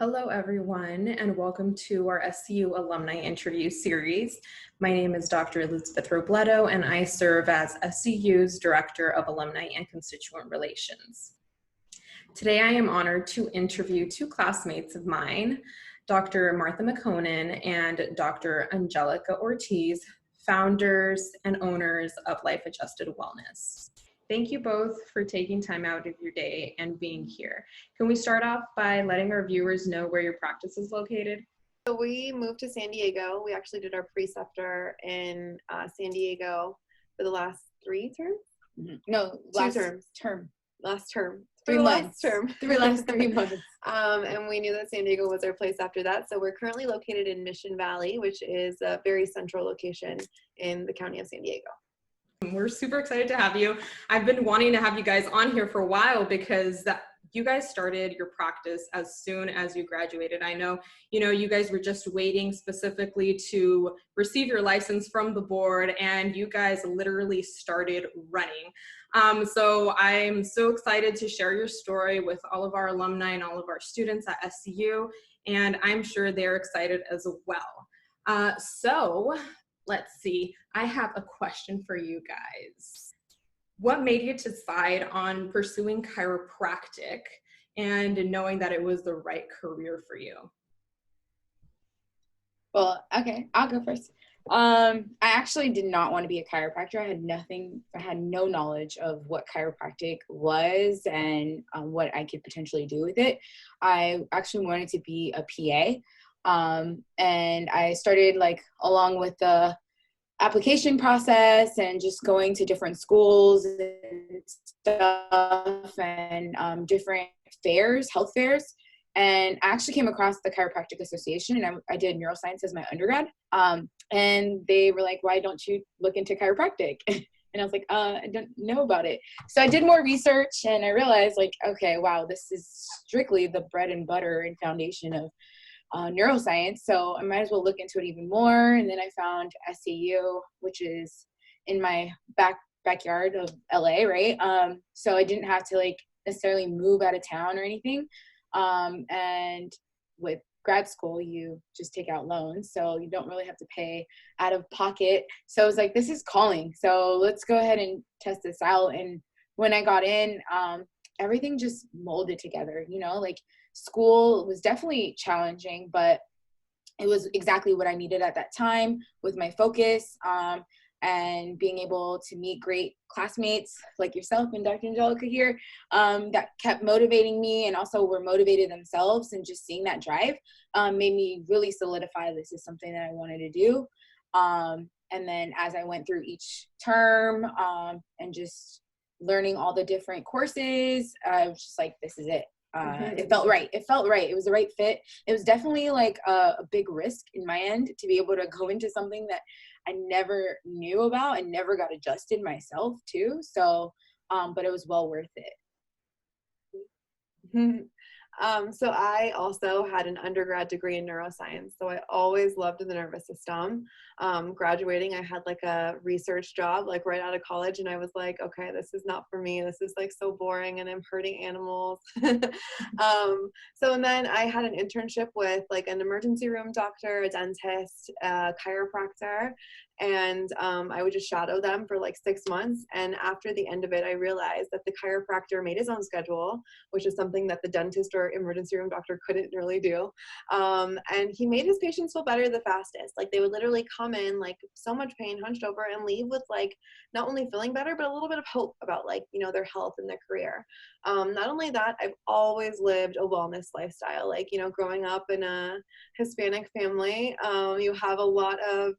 Hello, everyone, and welcome to our SCU Alumni Interview Series. My name is Dr. Elizabeth Robledo, and I serve as SCU's Director of Alumni and Constituent Relations. Today, I am honored to interview two classmates of mine, Dr. Martha Mekonen and Dr. Angelica Ortiz, founders and owners of Life Adjusted Wellness. Thank you both for taking time out of your day and being here. Can we start off by letting our viewers know where your practice is located? So we moved to San Diego. We actually did our preceptor in San Diego for the last 3 terms? Mm-hmm. No, last term. Last term. 3 months. Last 3 months. And we knew that San Diego was our place after that. So we're currently located in Mission Valley, which is a very central location in the county of San Diego. We're super excited to have you. I've been wanting to have you guys on here for a while because you guys started your practice as soon as you graduated. I know, you guys were just waiting specifically to receive your license from the board, and you guys literally started running. So I'm so excited to share your story with all of our alumni and all of our students at SCU, and I'm sure they're excited as well. So let's see, I have a question for you guys. What made you decide on pursuing chiropractic and knowing that it was the right career for you? Well, okay, I'll go first. I actually did not want to be a chiropractor. I had no knowledge of what chiropractic was and what I could potentially do with it. I actually wanted to be a PA. And I started along with the application process and just going to different schools and stuff and different fairs, health fairs. And I actually came across the Chiropractic Association, and I did Neuroscience as my undergrad. And they were like, why don't you look into chiropractic? And I was like, I don't know about it. So I did more research, and I realized okay, wow, this is strictly the bread and butter and foundation of neuroscience, so I might as well look into it even more. And then I found SCU, which is in my backyard of LA, right? So I didn't have to necessarily move out of town or anything. And with grad school, you just take out loans, so you don't really have to pay out of pocket. So I was like, this is calling, so let's go ahead and test this out. And when I got in, everything just molded together, school was definitely challenging, but it was exactly what I needed at that time with my focus, and being able to meet great classmates like yourself and Dr. Angelica here, that kept motivating me and also were motivated themselves, and just seeing that drive made me really solidify this is something that I wanted to do. And then as I went through each term and just learning all the different courses, I was just like, this is it. It felt right. It was the right fit. It was definitely a big risk in my end to be able to go into something that I never knew about and never got adjusted myself too. So, but it was well worth it. So I also had an undergrad degree in neuroscience. So I always loved the nervous system. Graduating, I had a research job right out of college, and I was like, okay, this is not for me. This is so boring, and I'm hurting animals. And then I had an internship with an emergency room doctor, a dentist, a chiropractor, and I would just shadow them for 6 months. And after the end of it, I realized that the chiropractor made his own schedule, which is something that the dentist or emergency room doctor couldn't really do. And he made his patients feel better the fastest. They would literally come in so much pain, hunched over, and leave with not only feeling better, but a little bit of hope about their health and their career. Not only that, I've always lived a wellness lifestyle. Growing up in a Hispanic family, you have a lot of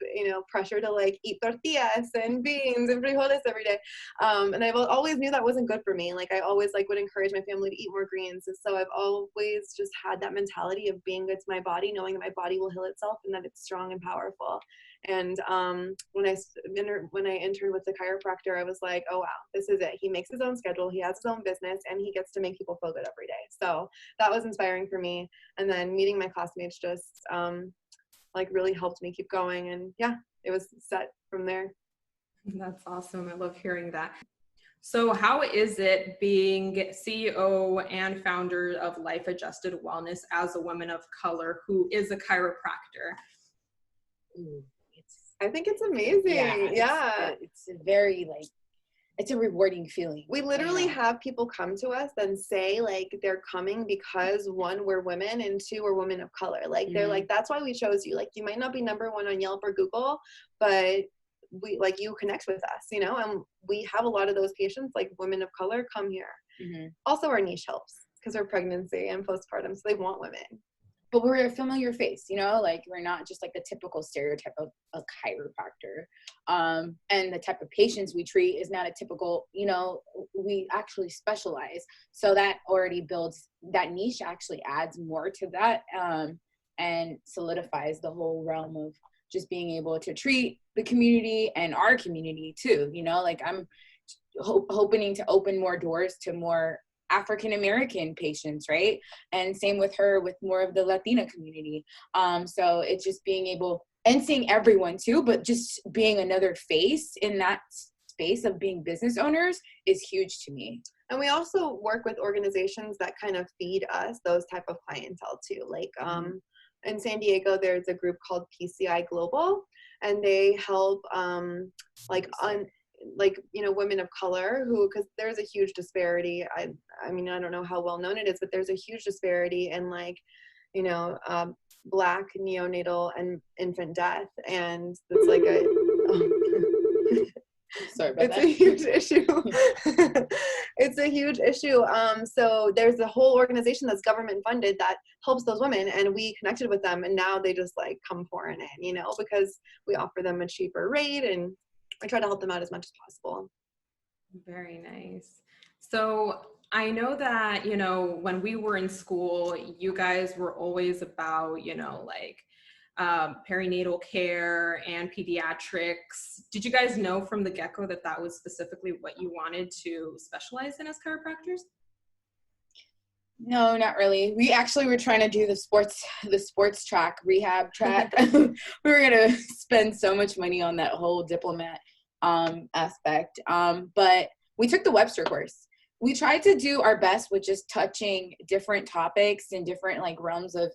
pressure to eat tortillas and beans and frijoles every day. And I've always knew that wasn't good for me. I always would encourage my family to eat more greens. And so I've always just had that mentality of being good to my body, knowing that my body will heal itself and that it's strong and powerful. And when I interned with the chiropractor, I was like, oh wow, this is it. He makes his own schedule, he has his own business, and he gets to make people feel good every day. So that was inspiring for me. And then meeting my classmates just really helped me keep going. And yeah, it was set from there. That's awesome. I love hearing that. So how is it being CEO and founder of Life Adjusted Wellness as a woman of color who is a chiropractor? Ooh, I think it's amazing. Yeah. It's a very like, it's a rewarding feeling. We literally have people come to us and say like they're coming because one, we're women, and two, we're women of color. Like they're like, that's why we chose you. Like you might not be number one on Yelp or Google, but we like you connect with us, you know, and we have a lot of those patients, like women of color, come here. Also our niche helps because we're pregnancy and postpartum, so they want women. But we're a familiar face, you know, like we're not just like the typical stereotype of a chiropractor. And the type of patients we treat is not a typical, you know, we actually specialize. So that already builds, that niche actually adds more to that, and solidifies the whole realm of just being able to treat the community and our community too, you know, like I'm hoping to open more doors to more African-American patients, right? And same with her, with more of the Latina community. So it's just being able, and seeing everyone too, but just being another face in that space of being business owners is huge to me. And we also work with organizations that kind of feed us those type of clientele too. Like in San Diego, there's a group called PCI Global, and they help you know, women of color who, because there's a huge disparity. I mean, I don't know how well known it is, but there's a huge disparity in like, you know, Black neonatal and infant death. And it's like sorry about it's that. a huge issue. It's a huge issue. So there's a whole organization that's government funded that helps those women, and we connected with them, and now they just like come pouring in, you know, because we offer them a cheaper rate, and I try to help them out as much as possible. Very nice. So I know that, you know, when we were in school, you guys were always about, you know, like perinatal care and pediatrics. Did you guys know from the get-go that that was specifically what you wanted to specialize in as chiropractors? No, not really. We actually were trying to do the sports track, rehab track. We were going to spend so much money on that whole diplomat aspect. But we took the Webster course. We tried to do our best with just touching different topics and different like realms of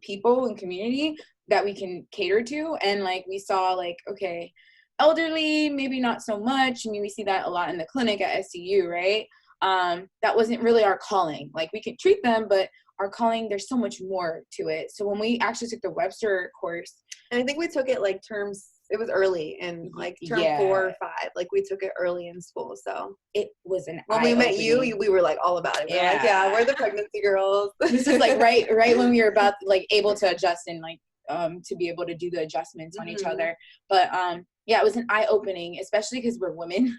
people and community that we can cater to. And like we saw like, okay, elderly, maybe not so much. I mean, we see that a lot in the clinic at SCU, right? That wasn't really our calling. Like we could treat them, but our calling, there's so much more to it. So when we actually took the Webster course, and I think we took it like it was early in like term 4 or 5. Like we took it early in school. So it was an when we met you, we were like all about it. We were like, yeah, we're the pregnancy girls. This is like right when we were about like able to adjust and like to be able to do the adjustments on each other. But yeah, it was an eye-opening, especially because we're women.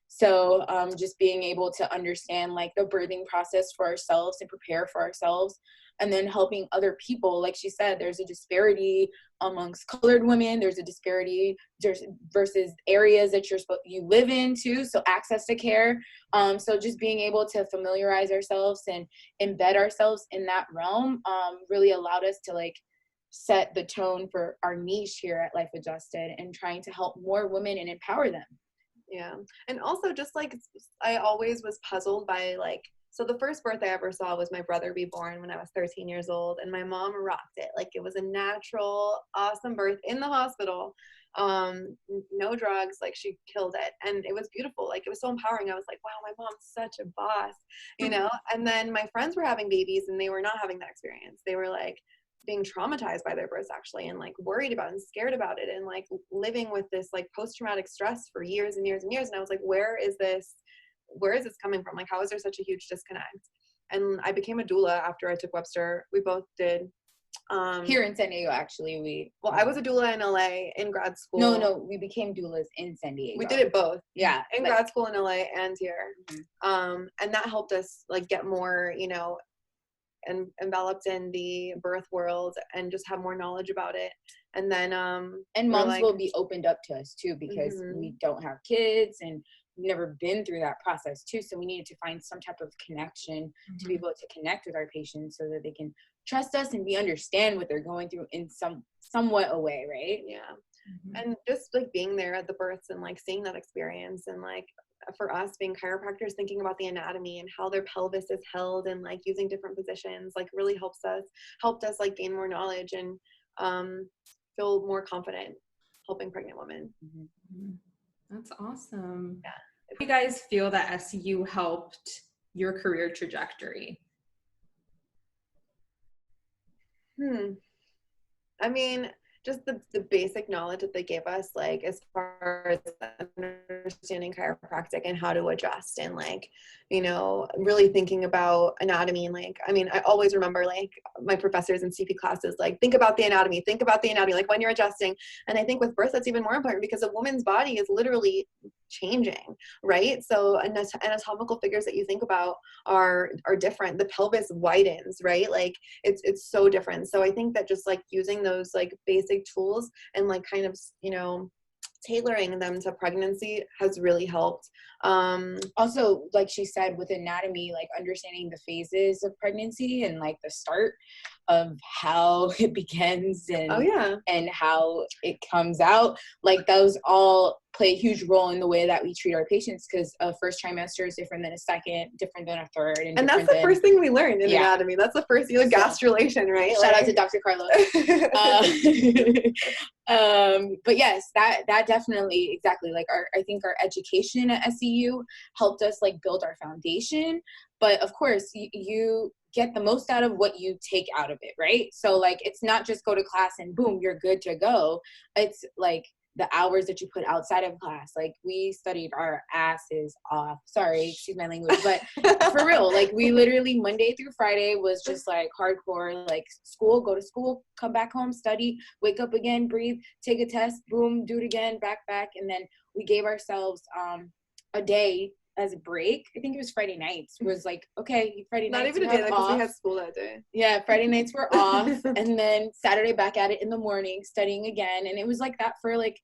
So just being able to understand like the birthing process for ourselves and prepare for ourselves, and then helping other people. Like she said, there's a disparity amongst colored women. There's a disparity versus areas that you live in too. So access to care. So just being able to familiarize ourselves and embed ourselves in that realm really allowed us to like set the tone for our niche here at Life Adjusted and trying to help more women and empower them. Yeah. And also just like, I always was puzzled by like, so the first birth I ever saw was my brother be born when I was 13 years old, and my mom rocked it. Like it was a natural, awesome birth in the hospital. No drugs, like she killed it. And it was beautiful. Like it was so empowering. I was like, wow, my mom's such a boss, you know? And then my friends were having babies and they were not having that experience. They were like being traumatized by their births actually, and like worried about it and scared about it, and like living with this like post-traumatic stress for years and years and years. And I was like, where is this coming from? Like, how is there such a huge disconnect? And I became a doula after I took Webster. We both did. Here in San Diego, actually, I was a doula in LA in grad school. No, we became doulas in San Diego. We did it both. Yeah. In grad school in LA and here. And that helped us like get more, you know, and enveloped in the birth world and just have more knowledge about it. And then and moms will be opened up to us too, because we don't have kids and we've never been through that process too. So we needed to find some type of connection to be able to connect with our patients so that they can trust us and we understand what they're going through in somewhat a way, right? Yeah. And just like being there at the births and like seeing that experience, and like for us being chiropractors, thinking about the anatomy and how their pelvis is held and like using different positions, like really helped us like gain more knowledge and feel more confident helping pregnant women. Mm-hmm. That's awesome. Yeah. Do you guys feel that SCU helped your career trajectory? I mean, just the basic knowledge that they gave us, like as far as understanding chiropractic and how to adjust and like, you know, really thinking about anatomy. And like, I mean, I always remember like my professors in CP classes, like, think about the anatomy, like when you're adjusting. And I think with birth, that's even more important because a woman's body is literally changing, right? So anatomical figures that you think about are different. The pelvis widens, right? Like it's so different. So I think that just like using those like basic tools and like kind of, you know, tailoring them to pregnancy has really helped. Also, like she said, with anatomy, like understanding the phases of pregnancy and like the start of how it begins and and how it comes out, like those all play a huge role in the way that we treat our patients, because a first trimester is different than a second, different than a third, and that's the first thing we learned in anatomy. That's the first gastrulation, right? Shout out to Dr. Carlos. But yes, that definitely, exactly, like I think our education at SCU helped us like build our foundation, but of course you get the most out of what you take out of it, right? So like it's not just go to class and boom, you're good to go. It's like the hours that you put outside of class. Like we studied our asses off. Sorry, excuse my language, but for real, like we literally Monday through Friday was just like hardcore, like school, go to school, come back home, study, wake up again, breathe, take a test, boom, do it again, back. And then we gave ourselves a day as a break. I think it was Friday nights. It was like, okay, Friday nights. Not even a day because we had school that day. Yeah, Friday nights were off, and then Saturday back at it in the morning, studying again. And it was like that for like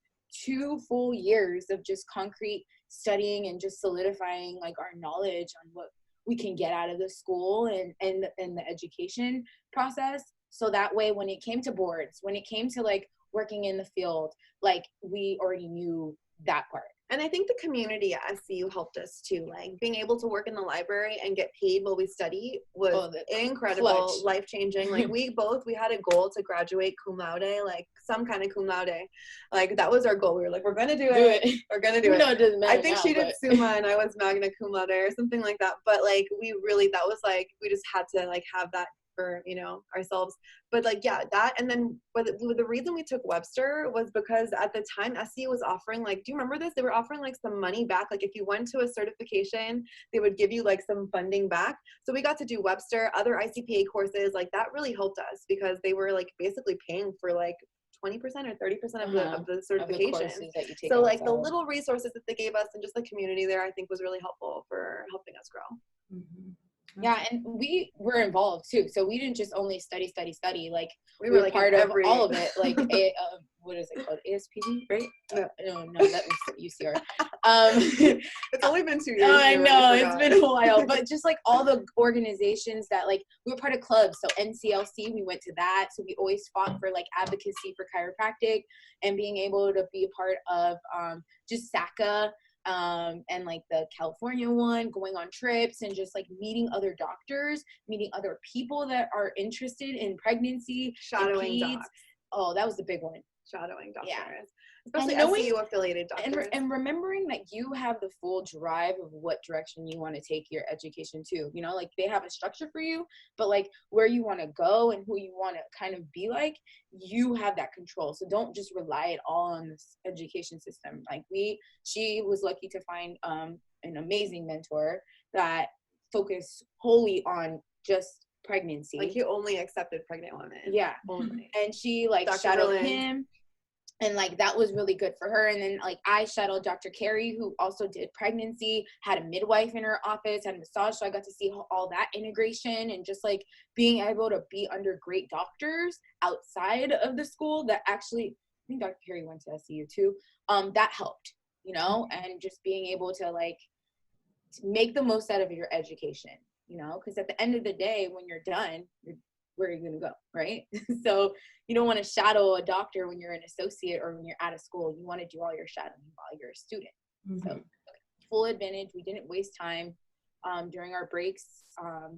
2 full years of just concrete studying and just solidifying like our knowledge on what we can get out of the school and the education process. So that way, when it came to boards, when it came to like working in the field, like we already knew that part. And I think the community at SCU helped us too. Like being able to work in the library and get paid while we study was incredible, life-changing. Like we had a goal to graduate cum laude, like some kind of cum laude. Like that was our goal. We were like, we're going to do it. We're going to do it. No, it doesn't matter. I think she did Summa and I was Magna cum laude or something like that. But like that was like, we just had to like have that for, you know, ourselves. But like, yeah, that, and then the reason we took Webster was because at the time SCU was offering, like, do you remember this? They were offering like some money back. Like if you went to a certification, they would give you like some funding back. So we got to do Webster, other ICPA courses. Like that really helped us because they were like basically paying for like 20% or 30% of the certification. So like the little resources that they gave us and just the community there, I think was really helpful for helping us grow. Mm-hmm. Yeah, and we were involved too. So we didn't just only study. Like we were like part of all of it. Like what is it called? ASPD, right? No, that was UCR. It's only been 2 years. Oh, I know, it's been a while. But just like all the organizations that like we were part of clubs. So NCLC, we went to that. So we always fought for like advocacy for chiropractic and being able to be a part of just SACA. And like the California one, going on trips and just like meeting other doctors, meeting other people that are interested in pregnancy, shadowing docs. Oh, that was the big one. Shadowing doctors. Yeah. Especially SCU affiliated doctors. And remembering that you have the full drive of what direction you want to take your education to, you know, like they have a structure for you, but like where you want to go and who you want to kind of be like, you have that control. So don't just rely it all on this education system. Like she was lucky to find an amazing mentor that focused wholly on just pregnancy. Like he only accepted pregnant women. Yeah. Only. And she like shadowed him. And like that was really good for her. And then like I shadowed Dr. Carey, who also did pregnancy, had a midwife in her office, had a massage. So I got to see all that integration and just like being able to be under great doctors outside of the school that actually, I think Dr. Carey went to SCU too. That helped, you know, and just being able to like make the most out of your education, you know, because at the end of the day, when you're done, where are you going to go, right? So you don't want to shadow a doctor when you're an associate or when you're out of school. You want to do all your shadowing while you're a student. Mm-hmm. So full advantage. We didn't waste time during our breaks.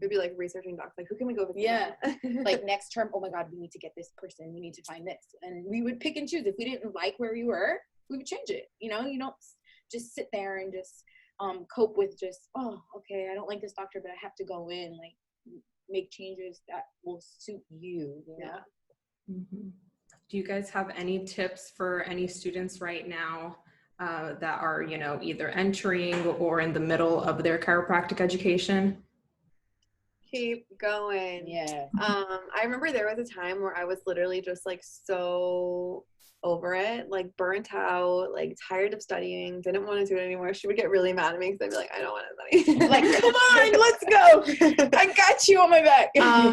We'd be like researching docs, like who can we go with? Yeah. Like next term, oh my God, we need to get this person. We need to find this. And we would pick and choose. If we didn't like where we were, we would change it. You know, you don't just sit there and just cope with just, oh, okay, I don't like this doctor, but I have to go in. Like, make changes that will suit you, you know? Mm-hmm. Do you guys have any tips for any students right now that are, you know, either entering or in the middle of their chiropractic education? Keep going. Yeah. I remember there was a time where I was literally just like so over it, like burnt out, like tired of studying, didn't want to do it anymore. She would get really mad at me because I'd be like, I don't want to study. Like, come on, let's go. I got you on my back.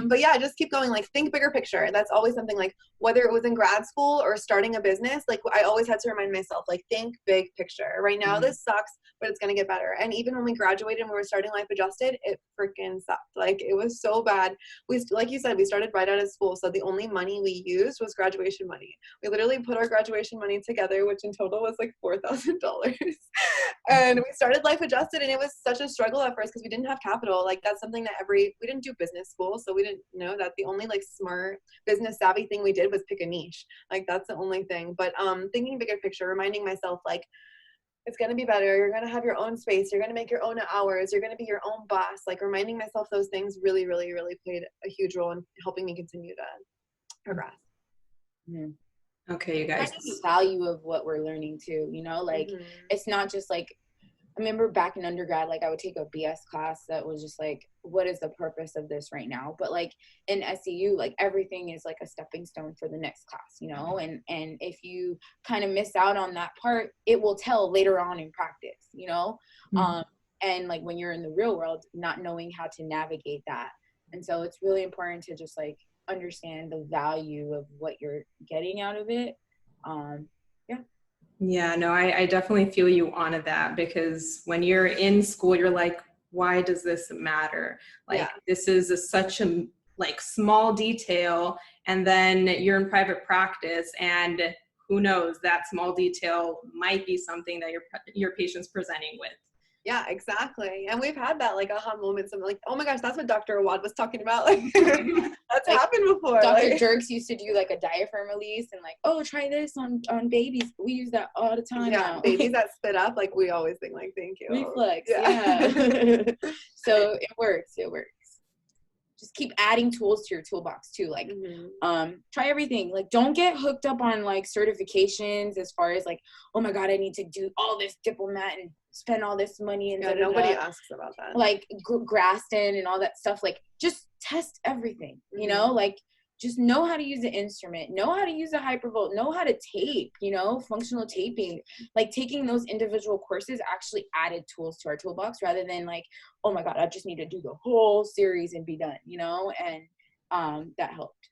But yeah, just keep going. Like, think bigger picture. That's always something, like whether it was in grad school or starting a business, like I always had to remind myself, like, think big picture. Right now, this sucks, but it's going to get better. And even when we graduated and we were starting Life Adjusted, it freaking sucked. Like, it was so bad. Like you said, we started right out of school. So the only money we used was graduation money. We literally put our graduation money together, which in total was like $4,000. And we started Life Adjusted, and it was such a struggle at first because we didn't have capital. Like, that's something that we didn't do business school, so we didn't know that. The only like smart business savvy thing we did was pick a niche. Like, that's the only thing. But thinking bigger picture, reminding myself, like, it's going to be better. You're going to have your own space. You're going to make your own hours. You're going to be your own boss. Like, reminding myself those things really, really, really played a huge role in helping me continue to progress. Mm-hmm. Okay, you guys. The value of what we're learning too, you know, like it's not just like, I remember back in undergrad, like I would take a BS class that was just like, what is the purpose of this right now? But like in SCU, like everything is like a stepping stone for the next class, you know, and if you kind of miss out on that part, it will tell later on in practice, you know, and like when you're in the real world, not knowing how to navigate that. And so it's really important to just like understand the value of what you're getting out of it. Yeah, no, I definitely feel you on that, because when you're in school, you're like, why does this matter? Like, this is such a like small detail, and then you're in private practice, and who knows, that small detail might be something that your patient's presenting with. Yeah, exactly. And we've had that like aha moments of like, oh my gosh, that's what Dr. Laude was talking about. Like, that's like, happened before. Dr. Like, Jerks used to do like a diaphragm release and like, oh, try this on babies. We use that all the time. Yeah, now. babies that spit up, like we always think like, thank you. Reflex, yeah. So it works. Just keep adding tools to your toolbox too. Like, try everything. Like, don't get hooked up on like certifications as far as like, oh my God, I need to do all this diplomat and spend all this money. And nobody asks about that. Like Graston and all that stuff. Like, just test everything, you know, like just know how to use the instrument, know how to use a hypervolt, know how to tape, you know, functional taping. Like taking those individual courses actually added tools to our toolbox rather than like, oh my God, I just need to do the whole series and be done, you know, and that helped.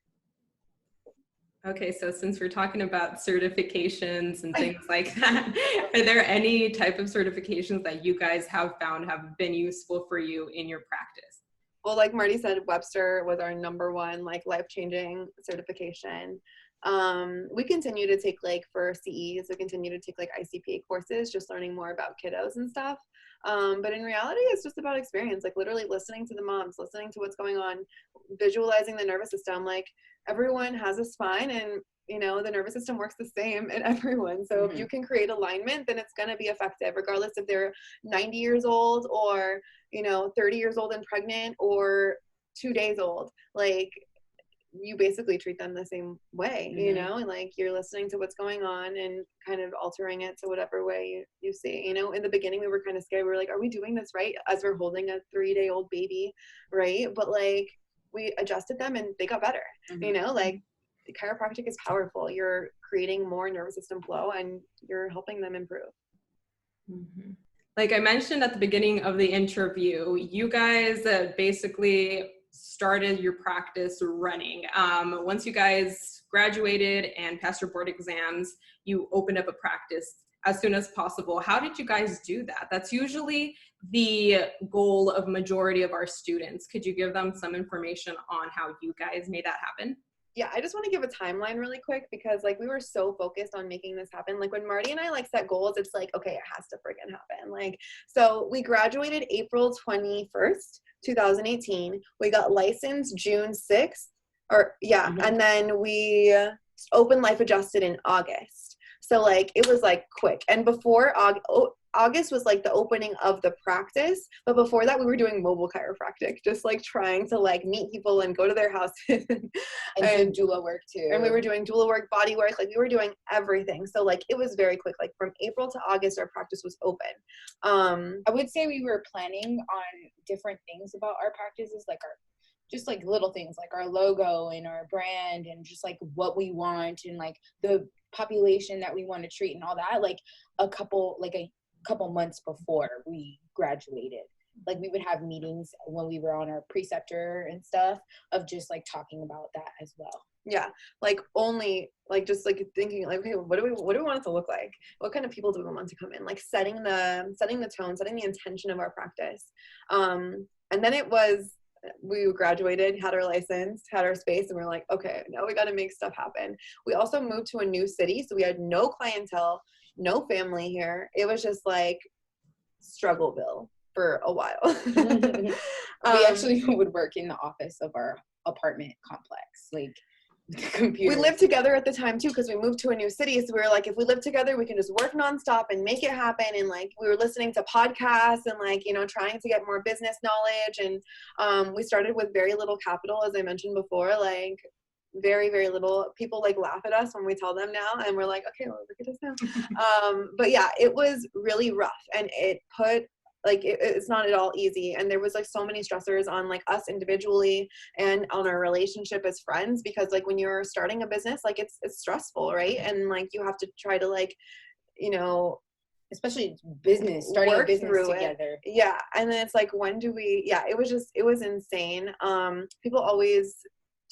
Okay, so since we're talking about certifications and things like that, are there any type of certifications that you guys have found have been useful for you in your practice? Well, like Marty said, Webster was our #1 like life-changing certification. We continue to take like for CEs, we continue to take like ICPA courses, just learning more about kiddos and stuff. But in reality, it's just about experience, like literally listening to the moms, listening to what's going on, visualizing the nervous system. Like everyone has a spine, and you know, the nervous system works the same in everyone. So if you can create alignment, then it's going to be effective, regardless if they're 90 years old or, you know, 30 years old and pregnant or 2 days old. Like, you basically treat them the same way, you know, and like you're listening to what's going on and kind of altering it to whatever way you see. You know, in the beginning we were kind of scared. We were like, are we doing this right? As we're holding a 3-day-old baby, right? But like we adjusted them and they got better, you know, like the chiropractic is powerful. You're creating more nervous system flow and you're helping them improve. Like I mentioned at the beginning of the interview, you guys basically started your practice running. Once you guys graduated and passed your board exams, you opened up a practice as soon as possible. How did you guys do that? That's usually the goal of majority of our students. Could you give them some information on how you guys made that happen? Yeah, I just want to give a timeline really quick because like we were so focused on making this happen. Like when Marty and I like set goals, it's like, okay, it has to freaking happen. Like, so we graduated April 21st, 2018. We got licensed June 6th, and then we opened Life Adjusted in August. So like it was like quick. And before August was like the opening of the practice, but before that we were doing mobile chiropractic, just like trying to like meet people and go to their houses and do doula work too. And we were doing doula work, body work, like we were doing everything. So like it was very quick. Like from April to August our practice was open. I would say we were planning on different things about our practices, like just like little things like our logo and our brand and just like what we want and like the population that we want to treat and all that, like a couple months before we graduated. Like we would have meetings when we were on our preceptor and stuff of just like talking about that as well. Yeah, like only like just like thinking like, okay, what do we want it to look like? What kind of people do we want to come in? Like setting the tone, setting the intention of our practice. And then it was, we graduated, had our license, had our space, and we're like, okay, now we got to make stuff happen. We also moved to a new city, so we had no clientele, no family here. It was just like Struggleville for a while. We actually would work in the office of our apartment complex, like with the computer. We lived together at the time too because we moved to a new city, so we were like, if we live together we can just work nonstop and make it happen. And like we were listening to podcasts and like, you know, trying to get more business knowledge. And we started with very little capital, as I mentioned before, like very, very little. People like laugh at us when we tell them now, and we're like, okay, well, look at us now. But yeah, it was really rough, and it put like it's not at all easy, and there was like so many stressors on like us individually and on our relationship as friends, because like when you're starting a business, like it's stressful, right? And like you have to try to like, you know, especially business, starting a business together. Yeah. And then it's like, when do we, yeah, it was insane. People always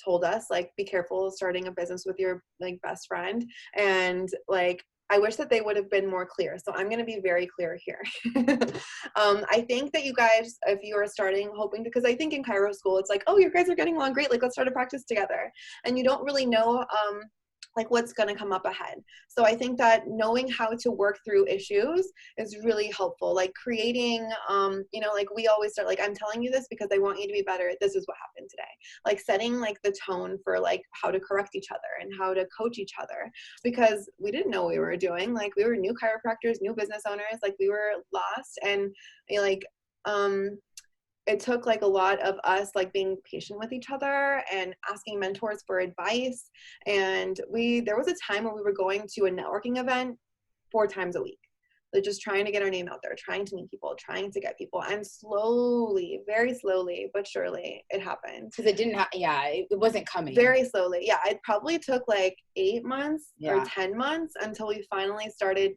told us like, be careful starting a business with your like best friend. And like, I wish that they would have been more clear. So I'm going to be very clear here. I think that you guys, if you are starting, hoping, because I think in chiro school, it's like, oh, you guys are getting along great. Like, let's start a practice together. And you don't really know, like what's going to come up ahead. So I think that knowing how to work through issues is really helpful. Like creating, you know, like we always start, like, I'm telling you this because I want you to be better. This is what happened today. Like setting like the tone for like how to correct each other and how to coach each other, because we didn't know what we were doing. Like we were new chiropractors, new business owners, like we were lost. And you know, like, it took like a lot of us like being patient with each other and asking mentors for advice. And there was a time where we were going to a networking event 4 times a week. Like just trying to get our name out there, trying to meet people, trying to get people. And slowly, very slowly, but surely it happened. Because it didn't it wasn't coming. Very slowly. Yeah, it probably took like 8 months or 10 months until we finally started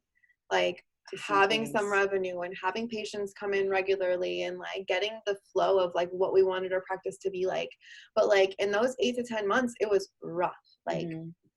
like having some revenue and having patients come in regularly and like getting the flow of like what we wanted our practice to be like. But like in those 8 to 10 months, it was rough. Like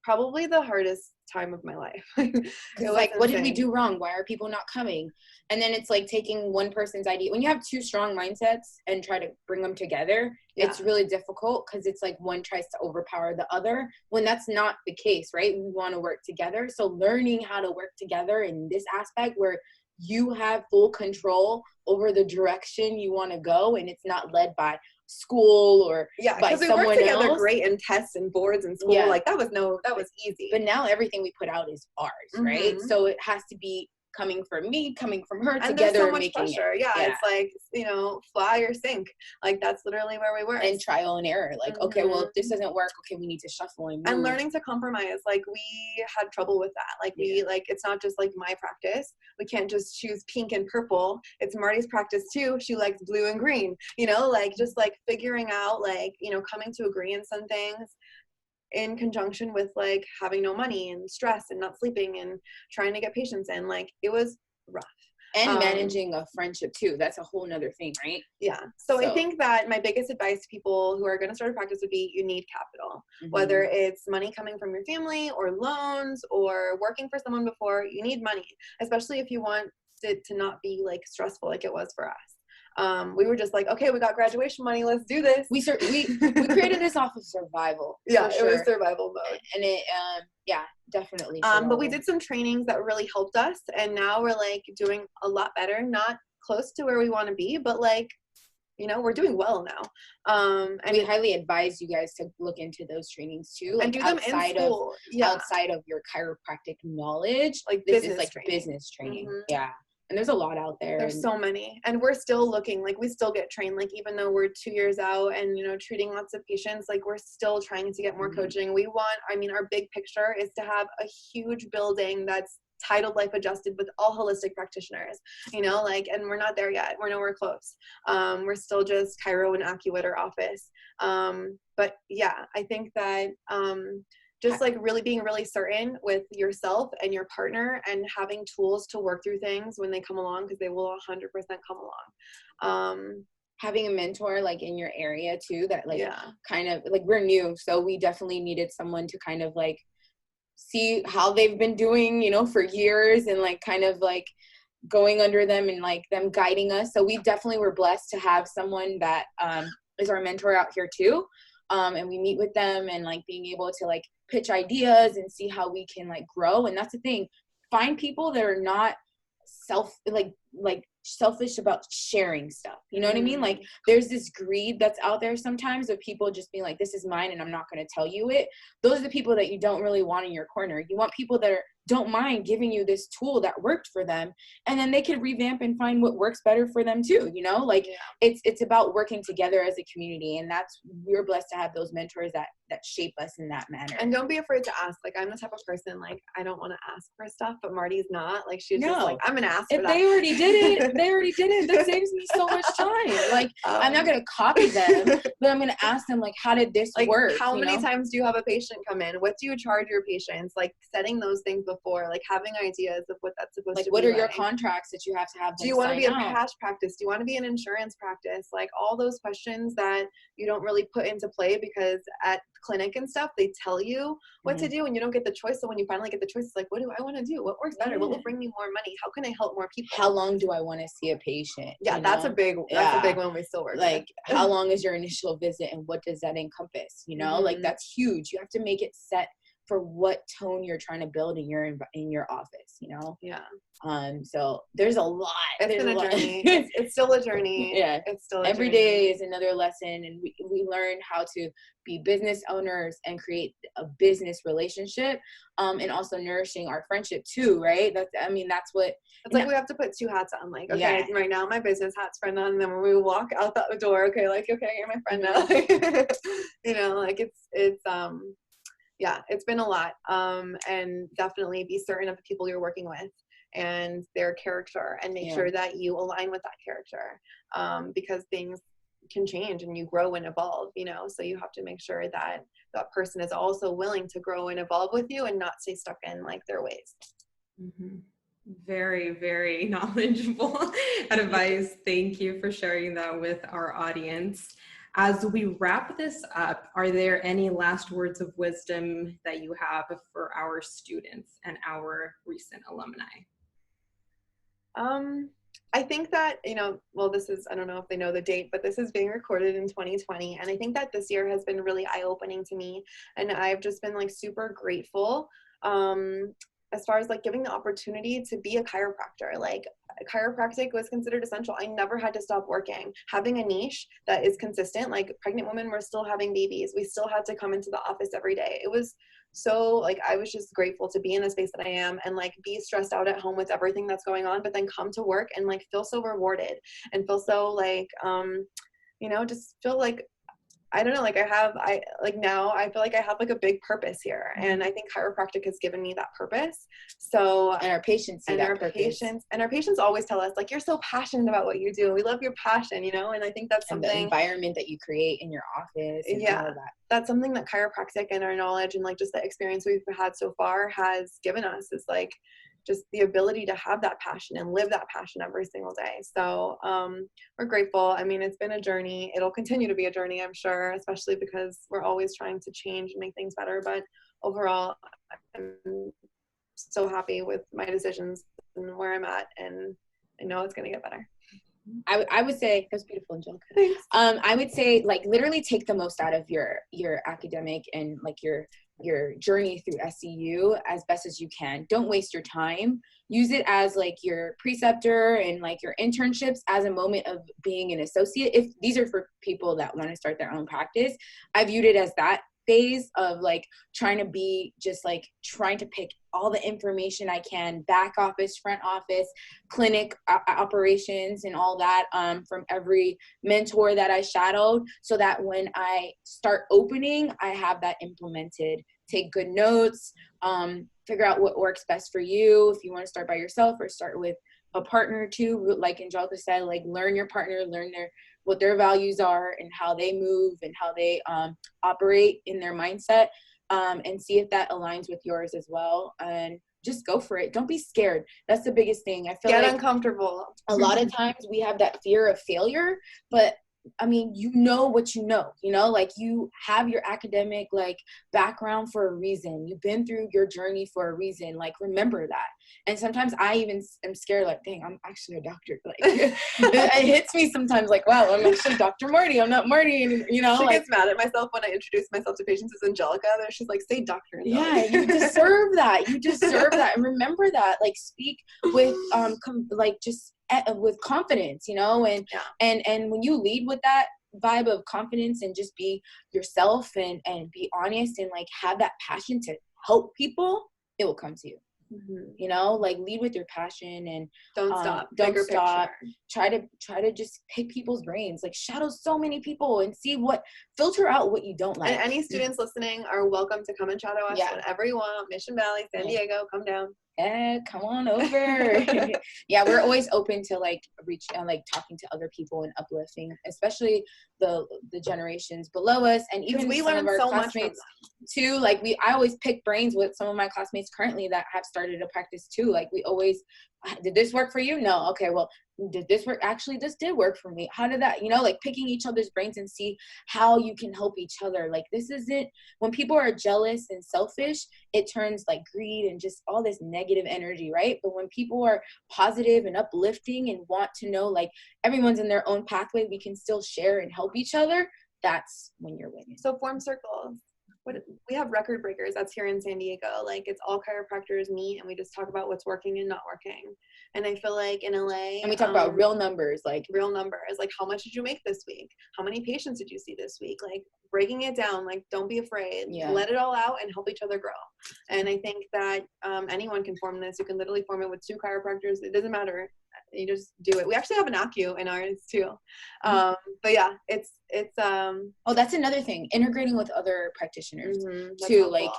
probably the hardest time of my life. It was like, insane. What did we do wrong? Why are people not coming? And then it's like taking one person's idea. When you have 2 strong mindsets and try to bring them together, it's really difficult, because it's like one tries to overpower the other when that's not the case, right? We want to work together. So learning how to work together in this aspect where you have full control over the direction you want to go, and it's not led by school or by someone else. We worked together great in tests and boards in school. Like that was easy. But now everything we put out is ours, right? So it has to be coming from me, coming from her, and together, there's so much making pressure. it. Yeah, it's like, you know, fly or sink. Like that's literally where we were. And trial and error. Like, okay, well, if this doesn't work, okay, we need to shuffle and move. And learning to compromise. Like we had trouble with that. Like we, like, it's not just like my practice. We can't just choose pink and purple. It's Marty's practice too. She likes blue and green, you know, like just like figuring out, like, you know, coming to agree on some things in conjunction with like having no money and stress and not sleeping and trying to get patients in. Like it was rough. And managing a friendship too. That's a whole nother thing, right? Yeah. So I think that my biggest advice to people who are going to start a practice would be, you need capital. Whether it's money coming from your family or loans or working for someone before, you need money, especially if you want it to not be like stressful like it was for us. We were just like, okay, we got graduation money, let's do this. We created this off of survival. Yeah, sure. It was survival mode. And it, definitely. But we did some trainings that really helped us, and now we're like doing a lot better, not close to where we want to be, but like, you know, we're doing well now. And we highly advise you guys to look into those trainings too, like and do them in school. Outside of your chiropractic knowledge, like this business is like training. Business training. Mm-hmm. Yeah. And there's a lot out there. There's so many. And we're still looking, like we still get trained, like even though we're 2 years out and, you know, treating lots of patients, like we're still trying to get more coaching. We want, I mean, our big picture is to have a huge building that's titled Life Adjusted with all holistic practitioners, you know, like, and we're not there yet. We're nowhere close. We're still just chiro and AccuWeather office. But yeah, I think that, just like really being really certain with yourself and your partner and having tools to work through things when they come along, because they will 100% come along. Having a mentor like in your area too, that like kind of like, we're new, so we definitely needed someone to kind of like see how they've been doing, you know, for years, and like kind of like going under them and like them guiding us. So we definitely were blessed to have someone that is our mentor out here too. And we meet with them and like being able to like pitch ideas and see how we can like grow. And that's the thing, find people that are not selfish about sharing stuff, you know what I mean? Like there's this greed that's out there sometimes of people just being like, this is mine and I'm not going to tell you it. Those are the people that you don't really want in your corner. You want people that don't mind giving you this tool that worked for them, and then they can revamp and find what works better for them too, you know? Like it's about working together as a community, and we're blessed to have those mentors that shape us in that manner. And don't be afraid to ask. Like I'm the type of person, like I don't want to ask for stuff, but Marty's not. Like she's just like, I'm gonna ask for that. They already did it. That saves me so much time. Like I'm not gonna copy them, but I'm gonna ask them like, how did this work? How many times do you have a patient come in? What do you charge your patients? Like setting those things before, like having ideas of what that's supposed to be. Like what are your contracts that you have to have? Do you want to be a cash practice? Do you want to be an insurance practice? Like all those questions that you don't really put into play, because at clinic and stuff they tell you what to do and you don't get the choice. So when you finally get the choice, it's like, what do I want to do? What works better? What will bring me more money? How can I help more people? How long do I want to see a patient? Yeah, that's a big one we still work like with. How long is your initial visit and what does that encompass? You know, like that's huge. You have to make it set for what tone you're trying to build in your office, you know? Yeah. So there's a lot. It's been a journey. It's still a journey. Yeah. It's still a every journey. day is another lesson, and we learn how to be business owners and create a business relationship, and also nourishing our friendship too, right? That's what it's like. We have to put two hats on, like, okay, right now my business hat's friend on, and then when we walk out the door, okay, you're my friend now. You know, like it's been a lot, and definitely be certain of the people you're working with and their character, and make sure that you align with that character, because things can change and you grow and evolve, you know, so you have to make sure that that person is also willing to grow and evolve with you and not stay stuck in like their ways. Very, very knowledgeable advice. Thank you for sharing that with our audience. As we wrap this up, are there any last words of wisdom that you have for our students and our recent alumni? I think that, you know, well, this is, I don't know if they know the date, but this is being recorded in 2020. And I think that this year has been really eye-opening to me. And I've just been like super grateful, as far as like giving the opportunity to be a chiropractor. Like chiropractic was considered essential. I never had to stop working. Having a niche that is consistent, like pregnant women were still having babies. We still had to come into the office every day. It was so like, I was just grateful to be in the space that I am and like be stressed out at home with everything that's going on, but then come to work and like feel so rewarded and feel so like, you know, just feel like, I don't know, like now I feel like I have like a big purpose here, and I think chiropractic has given me that purpose. So, and our patients see that purpose. And our patients always tell us like, you're so passionate about what you do. We love your passion, you know, and I think that's something. And the environment that you create in your office. And all of that. That's something that chiropractic and our knowledge and like just the experience we've had so far has given us, is like just the ability to have that passion and live that passion every single day. So we're grateful. I mean, it's been a journey. It'll continue to be a journey, I'm sure, especially because we're always trying to change and make things better. But overall, I'm so happy with my decisions and where I'm at, and I know it's going to get better. I would say that's beautiful, Angelica. Thanks. I would say like literally take the most out of your academic and like your journey through SCU as best as you can. Don't waste your time. Use it as like your preceptor and like your internships as a moment of being an associate. If these are for people that want to start their own practice, I viewed it as that phase of like trying to be just like trying to pick all the information I can, back office, front office, clinic operations and all that from every mentor that I shadowed, so that when I start opening, I have that implemented. Take good notes, figure out what works best for you. If you want to start by yourself or start with a partner too, like Angelica said, like learn your partner, learn what their values are and how they move and how they operate in their mindset, and see if that aligns with yours as well. And just go for it. Don't be scared. That's the biggest thing. I feel Get like uncomfortable. a lot of times we have that fear of failure, but I mean, you know what you know, like you have your academic like background for a reason. You've been through your journey for a reason. Like, remember that. And sometimes I even am scared, like, dang, I'm actually a doctor. Like, it hits me sometimes like, wow, I'm actually Dr. Marty. I'm not Marty. And, She like, gets mad at myself when I introduce myself to patients as Angelica. She's like, say doctor. Yeah, you deserve that. You deserve that. And remember that, like, speak with, with confidence, and when you lead with that vibe of confidence and just be yourself and be honest and like have that passion to help people, it will come to you. Like lead with your passion and don't stop. Don't stop. Try to just pick people's brains. Like shadow so many people and filter out what you don't like. And any students listening are welcome to come and shadow us whenever you want. Mission Valley, San Diego, come down. Come on over. Yeah, we're always open to like talking to other people and uplifting, especially the generations below us, and even we some learn of our so classmates too. Like I always pick brains with some of my classmates currently that have started a practice too. Like we always, did this work for you? No. Okay, well, did this work? Actually, this did work for me. How did that, like picking each other's brains and see how you can help each other. Like this isn't, when people are jealous and selfish, it turns like greed and just all this negative energy, right? But when people are positive and uplifting and want to know like everyone's in their own pathway, we can still share and help each other, that's when you're winning. So form circles. We have record breakers. That's here in San Diego. Like it's all chiropractors meet and we just talk about what's working and not working. And I feel like in LA, and we talk about real numbers, like how much did you make this week? How many patients did you see this week? Like breaking it down, like don't be afraid, let it all out and help each other grow. And I think that anyone can form this. You can literally form it with 2 chiropractors. It doesn't matter. You just do it. We actually have an ACU in ours too. But yeah, it's that's another thing, integrating with other practitioners too, like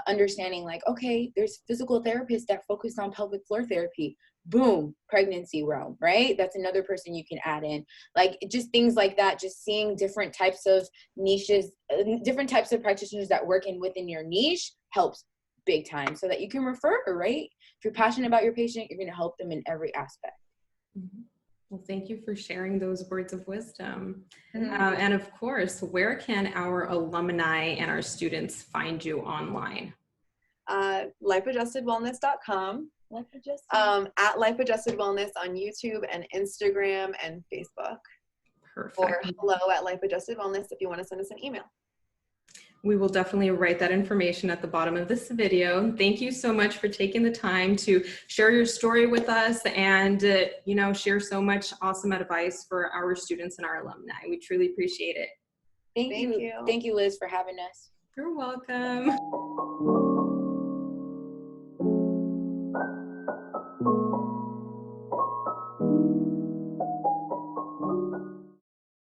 understanding like, okay, there's physical therapists that focus on pelvic floor therapy, boom, pregnancy realm, right? That's another person you can add in, like just things like that. Just seeing different types of niches, different types of practitioners that work within your niche helps big time, so that you can refer, right? If you're passionate about your patient, you're going to help them in every aspect. Well, thank you for sharing those words of wisdom. And of course, where can our alumni and our students find you online? lifeadjustedwellness.com, at Life Adjusted Wellness on YouTube and Instagram and Facebook. Perfect. Or hello@lifeadjustedwellness if you want to send us an email. We will definitely write that information at the bottom of this video. Thank you so much for taking the time to share your story with us and, share so much awesome advice for our students and our alumni. We truly appreciate it. Thank you. Thank you, Liz, for having us. You're welcome.